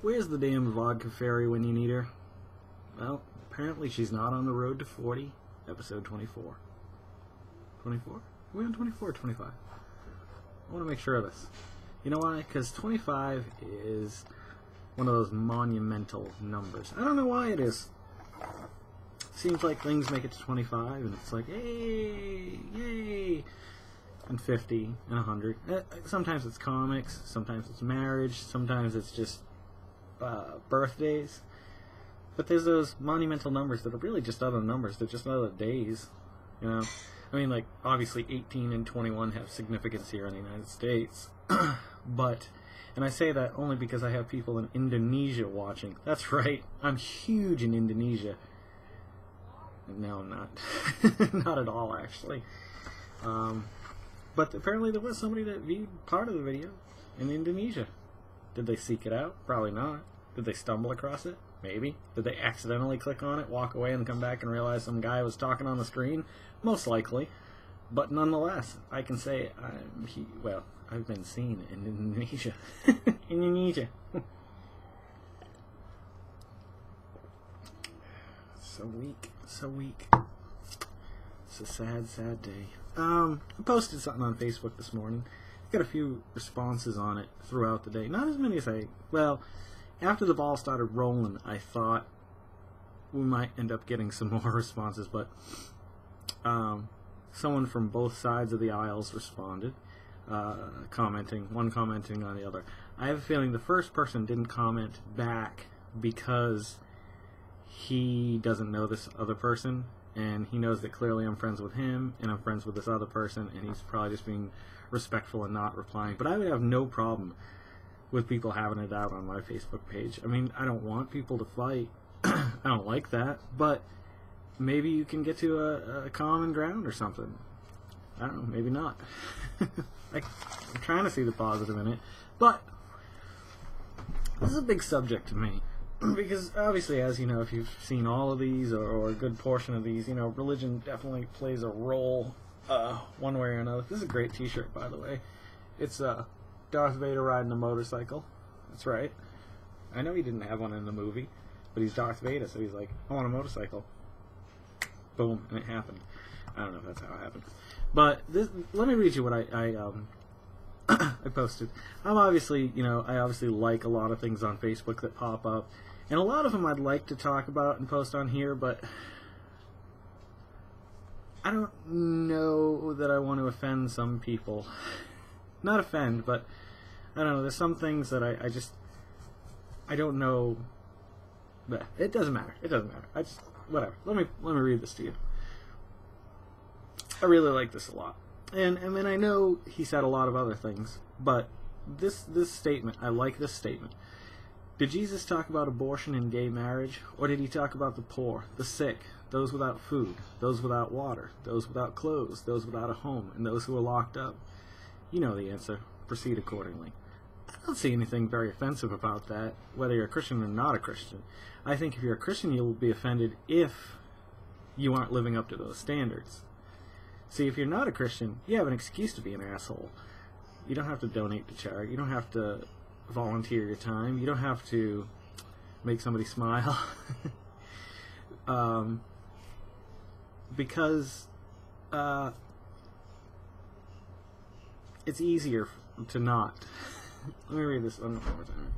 Where's the damn vodka fairy when you need her? Well, apparently she's not on the road to 40, episode 24. 24? Are we on 24 or 25? I want to make sure of this. You know why? Because 25 is one of those monumental numbers. I don't know why it is. Seems like things make it to 25, and it's like, hey, yay! And 50, and 100. Sometimes it's comics, sometimes it's marriage, sometimes it's just birthdays. But there's those monumental numbers that are really just other numbers. They're just other days, you know? I mean, like, obviously 18 and 21 have significance here in the United States. But, and I say that only because I have people in Indonesia watching. That's right, I'm huge in Indonesia. No, I'm not. Not at all, actually. But apparently there was somebody that viewed part of the video in Indonesia. Did they seek it out? Probably not. Did they stumble across it? Maybe. Did they accidentally click on it, walk away, and come back and realize some guy was talking on the screen? Most likely. But nonetheless, I can say I've been seen in Indonesia. Indonesia. So weak. So weak. It's a sad, sad day. I posted something on Facebook this morning. Got a few responses on it throughout the day. Not as many as after the ball started rolling, I thought we might end up getting some more responses, but someone from both sides of the aisles responded, commenting on the other. I have a feeling the first person didn't comment back because he doesn't know this other person, and he knows that clearly I'm friends with him, and I'm friends with this other person, and he's probably just being respectful and not replying. But I would have no problem with people having it out on my Facebook page. I mean, I don't want people to fight. I don't like that, but maybe you can get to a common ground or something. I don't know, maybe not. I'm trying to see the positive in it, but this is a big subject to me. Because obviously, as you know, if you've seen all of these or a good portion of these, you know, religion definitely plays a role one way or another. This is a great t-shirt, by the way. It's Darth Vader riding a motorcycle. That's right. I know he didn't have one in the movie, but he's Darth Vader, so he's like, I want a motorcycle. Boom, and it happened. I don't know if that's how it happened. But let me read you what I posted. I obviously like a lot of things on Facebook that pop up. And a lot of them I'd like to talk about and post on here, but I don't know that I want to offend some people. Not offend, but I don't know. There's some things that I don't know. But it doesn't matter. It doesn't matter. Whatever. Let me read this to you. I really like this a lot. And I mean, I know he said a lot of other things, but this statement, I like this statement. Did Jesus talk about abortion and gay marriage, or did he talk about the poor, the sick, those without food, those without water, those without clothes, those without a home, and those who are locked up? You know the answer. Proceed accordingly. I don't see anything very offensive about that, whether you're a Christian or not a Christian. I think if you're a Christian, you'll be offended if you aren't living up to those standards. See, if you're not a Christian, you have an excuse to be an asshole. You don't have to donate to charity. You don't have to volunteer your time. You don't have to make somebody smile. Because it's easier to not. Let me read this one more time.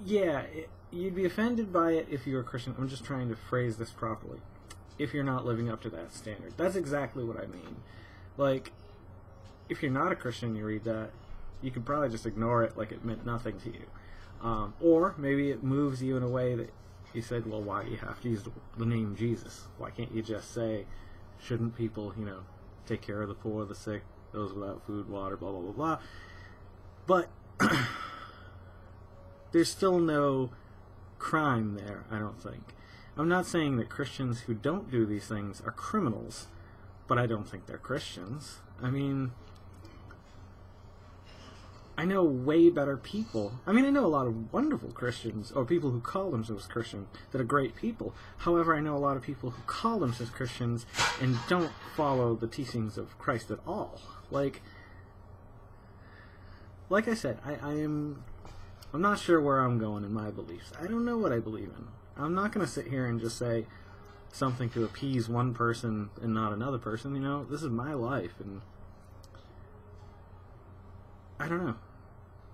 Yeah, you'd be offended by it if you're a Christian. I'm just trying to phrase this properly. If you're not living up to that standard. That's exactly what I mean. Like, if you're not a Christian and you read that, you could probably just ignore it like it meant nothing to you. Or maybe it moves you in a way that you said, well, why do you have to use the name Jesus? Why can't you just say, shouldn't people, take care of the poor, the sick, those without food, water, blah, blah, blah, blah. But there's still no crime there, I don't think. I'm not saying that Christians who don't do these things are criminals, but I don't think they're Christians. I mean, I know way better people. I mean, I know a lot of wonderful Christians, or people who call themselves Christian, that are great people. However, I know a lot of people who call themselves Christians and don't follow the teachings of Christ at all. Like, like I said, I'm not sure where I'm going in my beliefs. I don't know what I believe in. I'm not going to sit here and just say something to appease one person and not another person. You know, this is my life, and I don't know.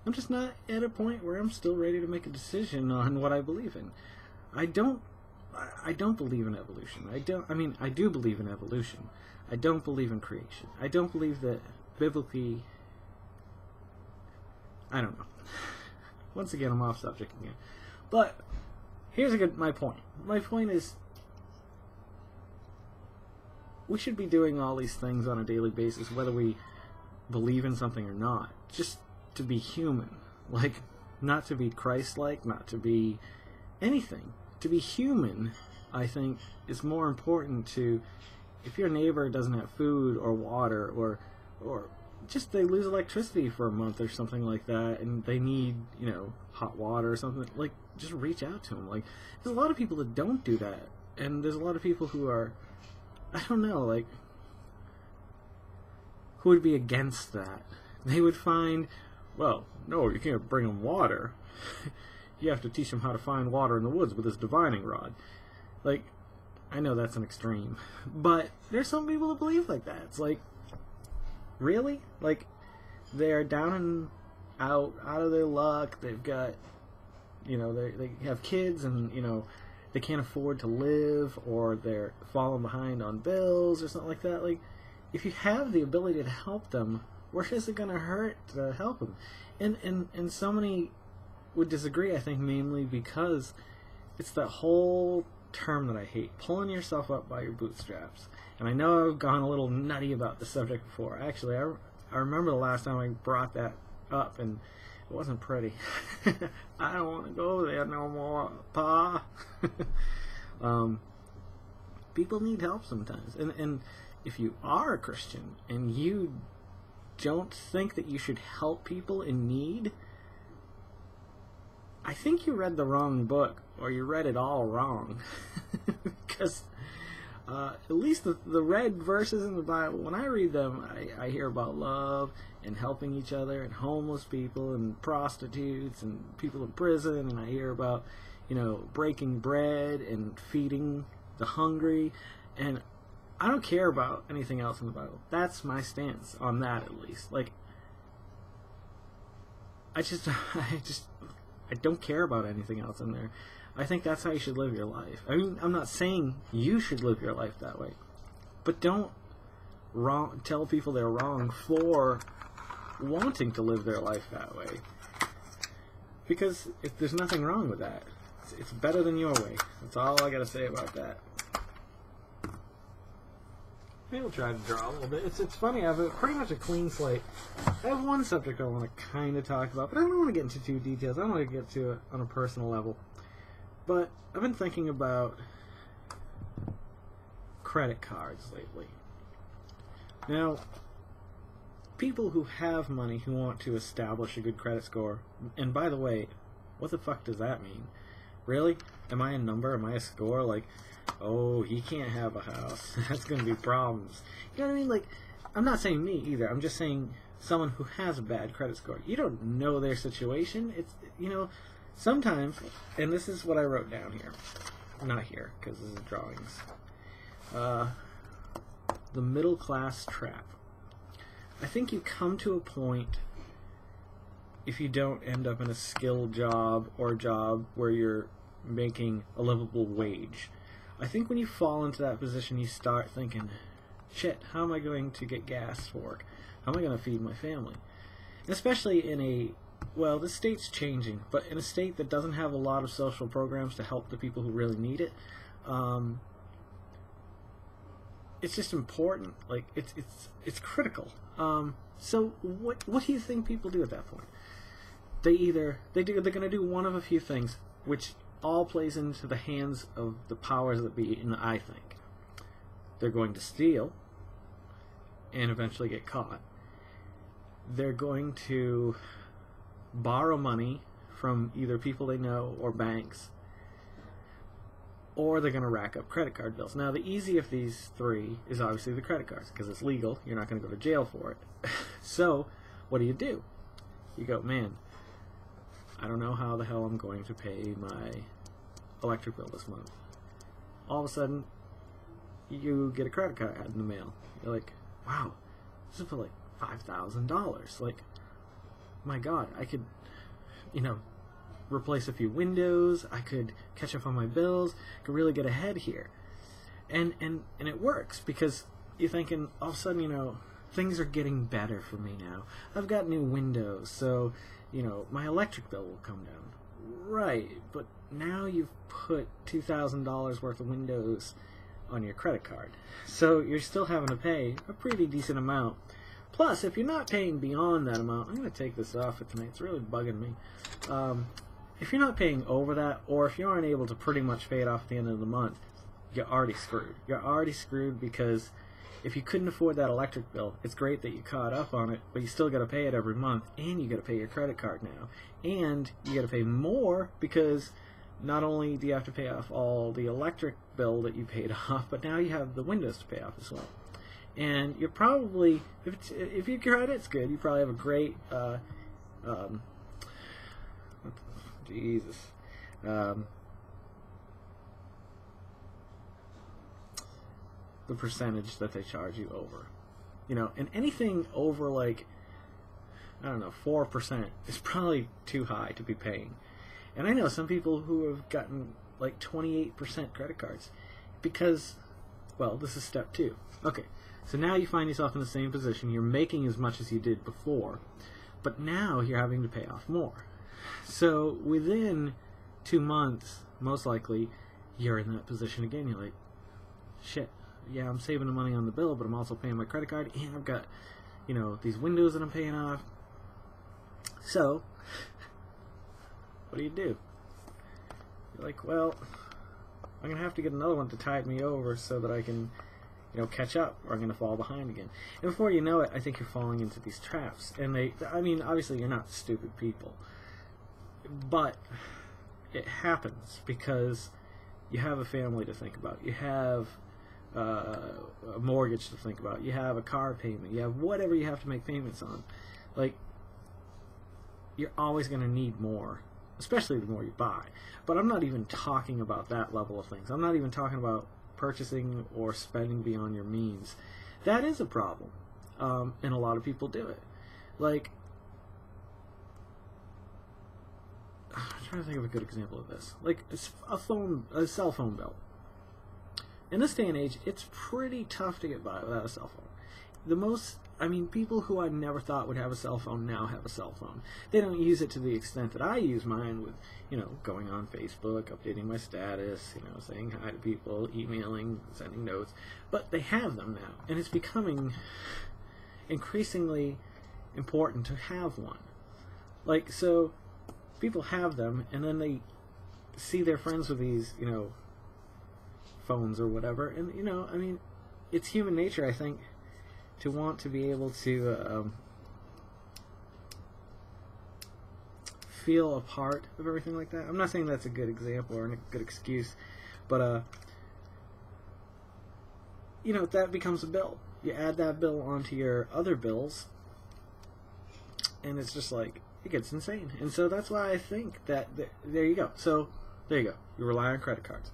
I'm just not at a point where I'm still ready to make a decision on what I believe in. I don't believe in evolution. I do believe in evolution. I don't believe in creation. I don't believe that biblically. I don't know. Once again, I'm off subject again. But here's my point. My point is, we should be doing all these things on a daily basis, whether we believe in something or not, just to be human. Like, not to be Christ-like, not to be anything. To be human, I think, is more important to, if your neighbor doesn't have food or water, or just they lose electricity for a month or something like that, and they need, hot water or something, like, just reach out to them. Like, there's a lot of people that don't do that, and there's a lot of people who are, I don't know, like, who would be against that. They would find, well, no, you can't bring them water. You have to teach them how to find water in the woods with this divining rod. Like, I know that's an extreme, but there's some people that believe like that. It's like, really? Like, they're down and out of their luck. They've got, they have kids, and, they can't afford to live, or they're falling behind on bills or something like that. Like, if you have the ability to help them, where is it going to hurt to help them? And so many would disagree, I think, mainly because it's that whole term that I hate, pulling yourself up by your bootstraps. And I know I've gone a little nutty about the subject before. Actually, I remember the last time I brought that up, and it wasn't pretty. I don't want to go there no more, Pa. People need help sometimes. And if you are a Christian and you don't think that you should help people in need, I think you read the wrong book, or you read it all wrong. Because at least the red verses in the Bible, when I read them, I hear about love and helping each other, and homeless people and prostitutes and people in prison, and I hear about, breaking bread and feeding the hungry, and I don't care about anything else in the Bible. That's my stance on that, at least. Like, I don't care about anything else in there. I think that's how you should live your life. I mean, I'm not saying you should live your life that way, but don't tell people they're wrong for wanting to live their life that way. Because there's nothing wrong with that. It's better than your way. That's all I gotta say about that. Maybe we'll try to draw a little bit. It's funny, I have pretty much a clean slate. I have one subject I want to kind of talk about, but I don't want to get into too details. I don't want to get to it on a personal level. But I've been thinking about credit cards lately. Now, people who have money who want to establish a good credit score, and by the way, what the fuck does that mean? Really? Am I a number? Am I a score? Like, oh, he can't have a house. That's going to be problems. You know what I mean? Like, I'm not saying me either. I'm just saying someone who has a bad credit score. You don't know their situation. It's, sometimes, and this is what I wrote down here. Not here, because this is drawings. The middle class trap. I think you come to a point, if you don't end up in a skilled job or a job where you're making a livable wage. I think when you fall into that position, you start thinking, shit, how am I going to get gas for work? How am I going to feed my family? And especially in this state's changing, but in a state that doesn't have a lot of social programs to help the people who really need it, it's just important. Like, it's critical. So what do you think people do at that point? They're going to do one of a few things, which all plays into the hands of the powers that be, and I think. They're going to steal and eventually get caught. They're going to borrow money from either people they know or banks, or they're going to rack up credit card bills. Now, the easy of these three is obviously the credit cards, because it's legal. You're not going to go to jail for it. So, what do? you go, man, I don't know how the hell I'm going to pay my electric bill this month. All of a sudden, you get a credit card in the mail. You're like, wow, this is for like $5,000. Like, my God, I could, replace a few windows. I could catch up on my bills. I could really get ahead here. And it works because you're thinking, all of a sudden, things are getting better for me now. I've got new windows, so, my electric bill will come down. Right, but now you've put $2,000 worth of windows on your credit card. So you're still having to pay a pretty decent amount. Plus, if you're not paying beyond that amount, I'm going to take this off for tonight. It's really bugging me. If you're not paying over that, or if you aren't able to pretty much pay it off at the end of the month, you're already screwed. You're already screwed because if you couldn't afford that electric bill, it's great that you caught up on it, but you still got to pay it every month, and you got to pay your credit card now. And you got to pay more because not only do you have to pay off all the electric bill that you paid off, but now you have the windows to pay off as well. And you're probably, if your credit's good, you probably have a great, the percentage that they charge you over. And anything over like, 4% is probably too high to be paying. And I know some people who have gotten like 28% credit cards because, well, this is step 2. Okay, so now you find yourself in the same position. You're making as much as you did before, but now you're having to pay off more. So within 2 months, most likely, you're in that position again. You're like, shit, yeah, I'm saving the money on the bill, but I'm also paying my credit card, and I've got, these windows that I'm paying off. So, what do? You're like, well, I'm going to have to get another one to tide me over so that I can, catch up, or I'm going to fall behind again. And before you know it, I think you're falling into these traps. And obviously you're not stupid people. But it happens because you have a family to think about. You have a mortgage to think about. You have a car payment. You have whatever you have to make payments on. Like, you're always going to need more, especially the more you buy. But I'm not even talking about that level of things. I'm not even talking about purchasing or spending beyond your means. That is a problem, and a lot of people do it. Like, I'm trying to think of a good example of this. Like, a cell phone bill. In this day and age, it's pretty tough to get by without a cell phone. People who I never thought would have a cell phone now have a cell phone. They don't use it to the extent that I use mine with, going on Facebook, updating my status, saying hi to people, emailing, sending notes. But they have them now, and it's becoming increasingly important to have one. Like, so people have them, and then they see their friends with these, phones or whatever, and, it's human nature, I think, to want to be able to feel a part of everything like that. I'm not saying that's a good example or a good excuse, but that becomes a bill. You add that bill onto your other bills, and it's just like, it gets insane. And so that's why I think that there you go. So there you go. You rely on credit cards.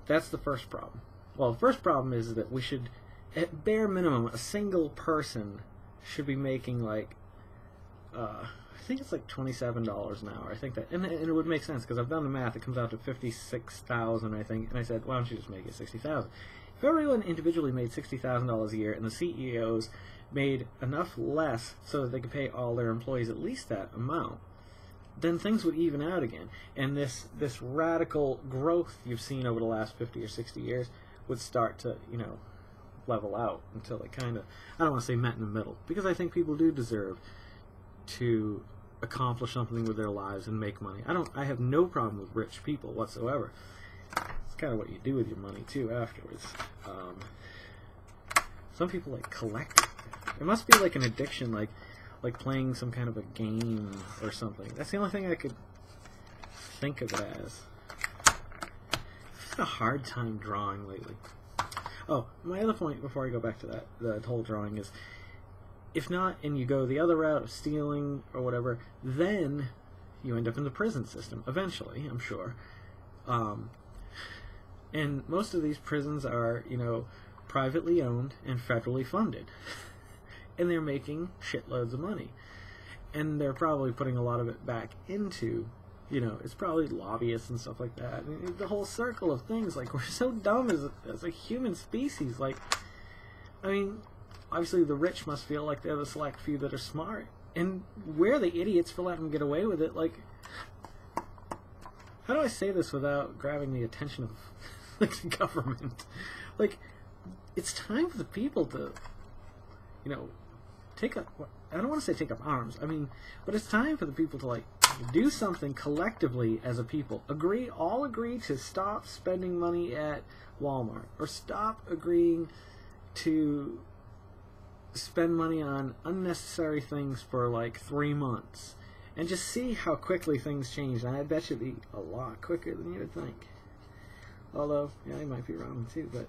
That's the first problem. Well, the first problem is that we should, at bare minimum, a single person should be making like, I think it's like $27 an hour. I think that, and it would make sense because I've done the math. It comes out to $56,000, I think. And I said, why don't you just make it $60,000? If everyone individually made $60,000 a year, and the CEOs made enough less so that they could pay all their employees at least that amount, then things would even out again. And this radical growth you've seen over the last 50 or 60 years would start to, level out until it kind of, I don't want to say met in the middle, because I think people do deserve to accomplish something with their lives and make money. I have no problem with rich people whatsoever. It's kind of what you do with your money too afterwards. Some people like collect it. It must be like an addiction, like playing some kind of a game or something. That's the only thing I could think of it as. I've had a hard time drawing lately. Oh, my other point before I go back to that, the whole drawing, is If not, and you go the other route of stealing or whatever, then you end up in the prison system eventually, I'm sure. And most of these prisons are, privately owned and federally funded. And they're making shitloads of money. And they're probably putting a lot of it back into, it's probably lobbyists and stuff like that. And the whole circle of things, like, we're so dumb as a human species. Like, I mean, obviously the rich must feel like they're the select few that are smart. And we're the idiots for letting them get away with it. Like, how do I say this without grabbing the attention of like the government? Like, it's time for the people to, take up. I don't want to say take up arms. I mean, but it's time for the people to like do something collectively as a people. All agree to stop spending money at Walmart, or stop agreeing to spend money on unnecessary things for like 3 months, and just see how quickly things change. And I bet you'd be a lot quicker than you would think. Although, yeah, I might be wrong too, but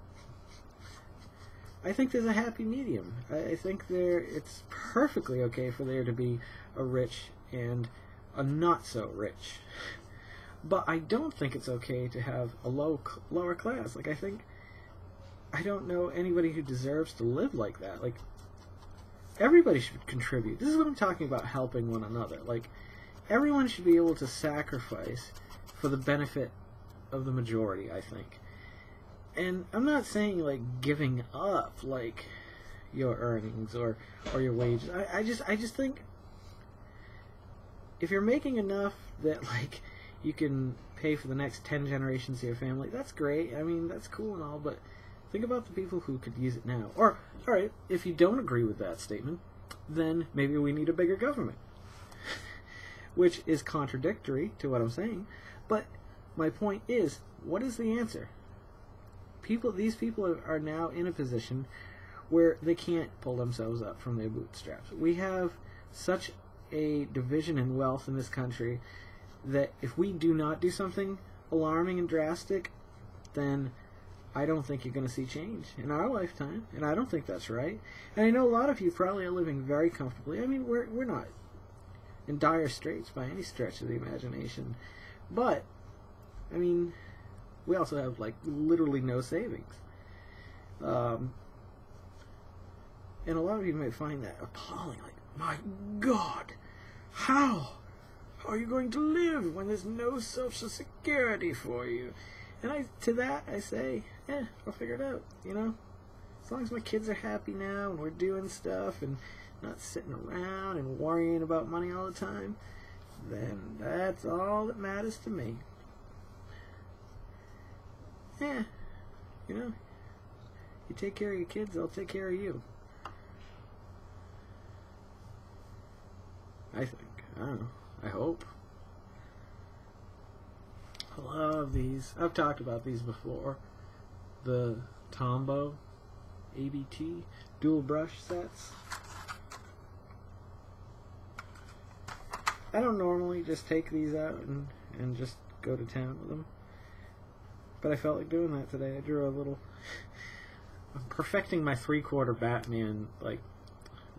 I think there's a happy medium. I think it's perfectly okay for there to be a rich and a not so rich. But I don't think it's okay to have a lower class. Like, I don't know anybody who deserves to live like that. Like, everybody should contribute. This is what I'm talking about, helping one another. Like, everyone should be able to sacrifice for the benefit of the majority, I think. And I'm not saying, like, giving up, like, your earnings or your wages. I just think if you're making enough that, like, you can pay for the next 10 generations of your family, that's great. I mean, that's cool and all, but think about the people who could use it now. Or, alright, if you don't agree with that statement, then maybe we need a bigger government. Which is contradictory to what I'm saying. But my point is, what is the answer? These people are now in a position where they can't pull themselves up from their bootstraps. We have such a division in wealth in this country that if we do not do something alarming and drastic, then I don't think you're going to see change in our lifetime, and I don't think that's right. And I know a lot of you probably are living very comfortably. I mean, we're not in dire straits by any stretch of the imagination, but I mean, we also have like literally no savings, and a lot of you might find that appalling. Like, my God, how are you going to live when there's no Social Security for you? And to that I say, I'll figure it out, As long as my kids are happy now and we're doing stuff and not sitting around and worrying about money all the time, then that's all that matters to me. You take care of your kids, they'll take care of you. I think. I don't know. I hope. I love these. I've talked about these before. The Tombow ABT dual brush sets. I don't normally just take these out and just go to town with them. But I felt like doing that today. I drew a little... I'm perfecting my 3/4 Batman, like,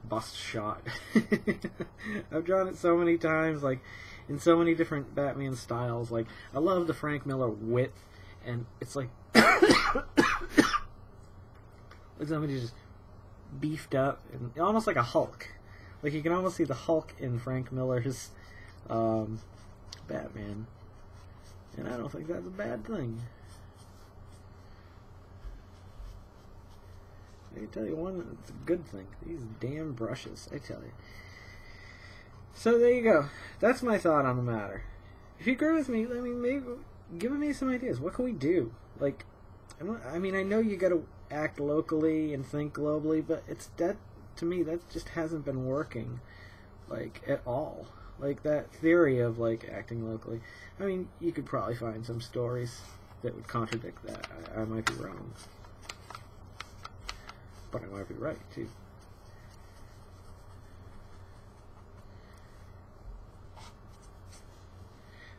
bust shot. I've drawn it so many times, like, in so many different Batman styles. Like, I love the Frank Miller width, and it's like... like somebody just beefed up, and almost like a Hulk. Like, you can almost see the Hulk in Frank Miller's Batman. And I don't think that's a bad thing. I can tell you one, it's a good thing. These damn brushes, I tell you. So there you go. That's my thought on the matter. If you agree with me, I mean, maybe give me some ideas. What can we do? Like, I mean, I know you got to act locally and think globally, but to me, that just hasn't been working, like, at all. Like, that theory of, like, acting locally. I mean, you could probably find some stories that would contradict that. I might be wrong. But I might be right, too.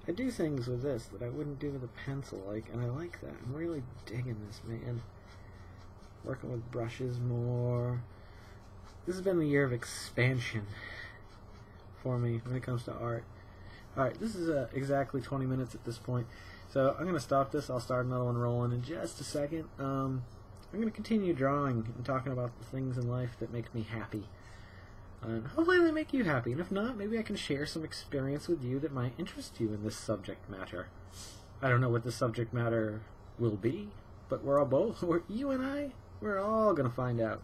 I do things with this that I wouldn't do with a pencil, like, and I like that. I'm really digging this, man. Working with brushes more. This has been the year of expansion for me when it comes to art. Alright, this is exactly 20 minutes at this point, so I'm going to stop this. I'll start another one rolling in just a second. I'm going to continue drawing and talking about the things in life that make me happy. And hopefully they make you happy, and if not, maybe I can share some experience with you that might interest you in this subject matter. I don't know what the subject matter will be, but you and I, we're all going to find out.